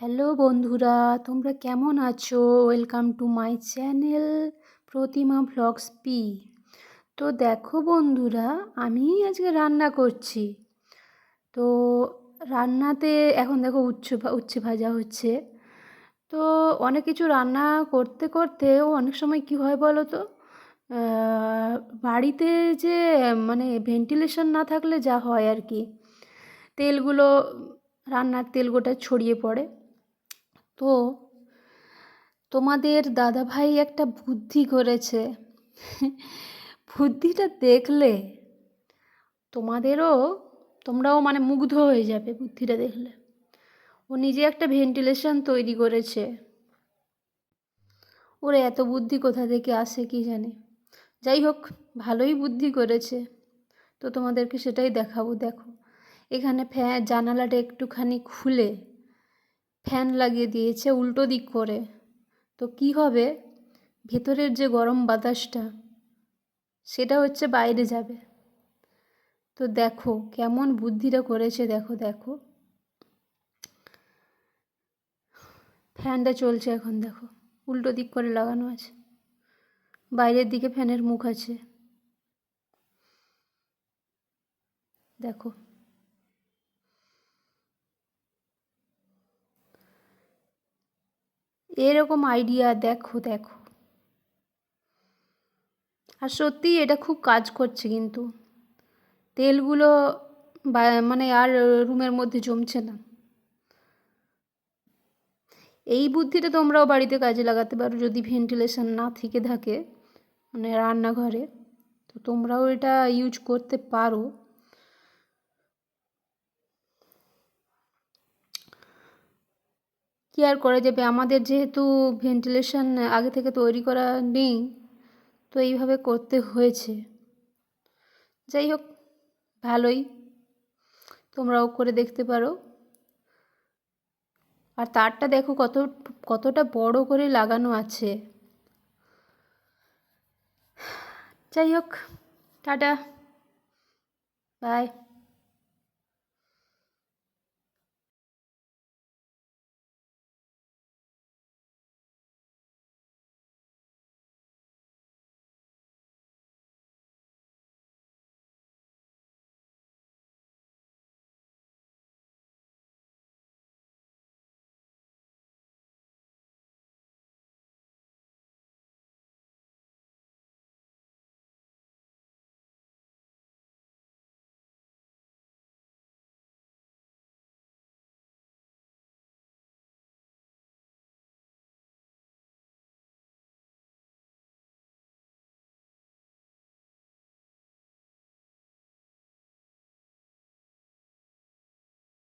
Hello বন্ধুরা, তোমরা কেমন আছো? Welcome to my channel Pratima vlogs P. তো দেখো বন্ধুরা, আমি আজকে রান্না করছি। তো রান্নাতে এখন দেখো উচ্ছে ভাজা হচ্ছে। তো অনেক কিছু রান্না করতে করতেও অনেক সময় কি হয় বলো তো, বাড়িতে যে মানে ভেন্টিলেশন না থাকলে যা হয় আর কি, তেলগুলো, রান্নার তেল গোটা ছড়িয়ে পড়ে। তো তোমাদের দাদাভাই একটা বুদ্ধি করেছে। বুদ্ধিটা দেখলে তোমাদেরও, তোমরাও মানে মুগ্ধ হয়ে যাবে বুদ্ধিটা দেখলে। ও নিজে একটা ভেন্টিলেশন তৈরি করেছে। ওর এত বুদ্ধি কোথা থেকে আসে কি জানে। যাই হোক, ভালোই বুদ্ধি করেছে। তো তোমাদেরকে সেটাই দেখাবো। দেখো, এখানে জানালাটা একটুখানি খুলে ফ্যান লাগিয়ে দিয়েছে উল্টো দিক করে। তো কি হবে, ভেতরের যে গরম বাতাসটা সেটা হচ্ছে বাইরে যাবে। তো দেখো কেমন বুদ্ধিটা করেছে, দেখো দেখো, ফ্যানটা চলছে এখন, দেখো উল্টো দিক করে লাগানো আছে, বাইরের দিকে ফ্যানের মুখ আছে। দেখো, এরকম আইডিয়া, দেখো দেখো। আর সত্যিই এটা খুব কাজ করছে কিন্তু, তেলগুলো মানে আর রুমের মধ্যে জমছে না। এই বুদ্ধিটা তোমরাও বাড়িতে কাজে লাগাতে পারো যদি ভেন্টিলেশন না থেকে থাকে মানে রান্নাঘরে। তো তোমরাও এটা ইউজ করতে পারো। কি আর করা যাবে, আমাদের যেহেতু ভেন্টিলেশন আগে থেকে তৈরি করা নেই, তো এইভাবে করতে হয়েছে। যাই হোক, ভালোই, তোমরাও করে দেখতে পারো। আর তারটা দেখো কতটা বড় করে লাগানো আছে। যাই হোক, টাটা, বাই।